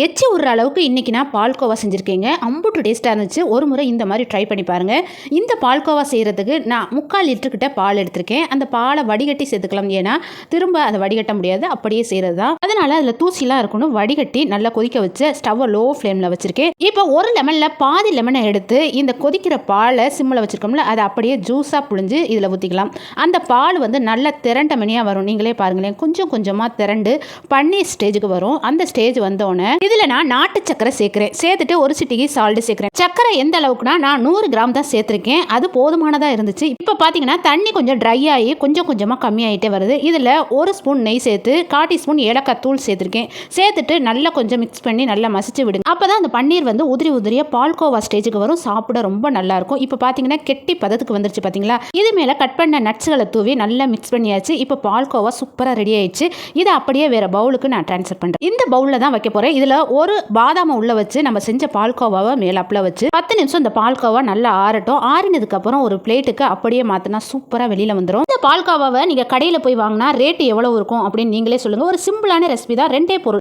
எச்சி விடுற அளவுக்கு இன்றைக்கி நான் பால்கோவா செஞ்சுருக்கேங்க. அம்புட்டு டேஸ்ட்டாக இருந்துச்சு. ஒரு முறை இந்த மாதிரி ட்ரை பண்ணி பாருங்கள். இந்த பால்கோவா செய்கிறதுக்கு நான் 3/4 லிட்டர்கிட்ட பால் எடுத்திருக்கேன். அந்த பாலை வடிகட்டி சேர்த்துக்கலாம். ஏன்னா திரும்ப அதை வடிகட்ட முடியாது, அப்படியே செய்கிறது தான். அதனால் அதில் தூசிலாம் இருக்கணும். வடிகட்டி நல்லா கொதிக்க வச்சு ஸ்டவ்வை லோ ஃப்ளேமில் வச்சுருக்கேன். இப்போ ஒரு லெமனில் பாதி லெமனை எடுத்து இந்த கொதிக்கிற பாலை சிம்மில் வச்சுருக்கோம்ல, அதை அப்படியே ஜூஸாக புழிஞ்சு இதில் ஊற்றிக்கலாம். அந்த பால் வந்து நல்லா திரண்ட மணியாக வரும். நீங்களே பாருங்களேன், கொஞ்சம் கொஞ்சமாக திரண்டு பன்னீர் ஸ்டேஜுக்கு வரும். அந்த ஸ்டேஜ் வந்தோடனே இதில் நான் நாட்டு சக்கரை சேர்க்குறேன். சேர்த்துட்டு ஒரு சிட்டிகை சால்ட் சேர்க்குறேன். சக்கரை எந்த அளவுக்குனா நான் 100 கிராம் தான் சேர்த்துருக்கேன். அது போதுமானதாக இருந்துச்சு. இப்போ பார்த்தீங்கன்னா தண்ணி கொஞ்சம் ட்ரை ஆகி கொஞ்சம் கொஞ்சமாக கம்மியாகிட்டே வருது. இதில் 1 ஸ்பூன் நெய் சேர்த்து 1/4 ஸ்பூன் ஏலக்காய் தூள் சேர்த்துருக்கேன். சேர்த்துட்டு நல்லா கொஞ்சம் மிக்ஸ் பண்ணி நல்லா மசிச்சு விடுங்க. அப்போ தான் அந்த பன்னீர் வந்து உதிரி உதிரியாக பால்கோவா ஸ்டேஜுக்கு வரும். சாப்பிட ரொம்ப நல்லாயிருக்கும். இப்போ பார்த்தீங்கன்னா கெட்டி பதத்துக்கு வந்துருச்சு. பார்த்தீங்களா, இது மேலே கட் பண்ண நட்ஸ்களை தூவி நல்லா மிக்ஸ் பண்ணியாச்சு. இப்போ பால்கோவா சூப்பராக ரெடி ஆயிடுச்சு. இதை அப்படியே வேறு பவுலுக்கு நான் ட்ரான்ஸ்ஃபர் பண்ணுறேன். இந்த பவுலில் தான் வைக்க போகிறேன். இதில் ஒரு பாதாமை உள்ளே வச்சு நம்ம செஞ்ச பால்கோவாவை மேலாப்பில் வச்சு 10 நிமிஷம் இந்த பால்கோவா நல்லா ஆறட்டும். ஆறினதுக்கப்புறம் ஒரு பிளேட்டுக்கு அப்படியே மாற்றினா சூப்பராக வெளியில் வந்துடும். இந்த பால்கோவாவை நீங்கள் கடையில் போய் வாங்கினா ரேட்டு எவ்வளோ இருக்கும் அப்படின்னு நீங்களே சொல்லுங்கள். ஒரு சிம்பிளான ரெசிபி தான். 2 பொருள்.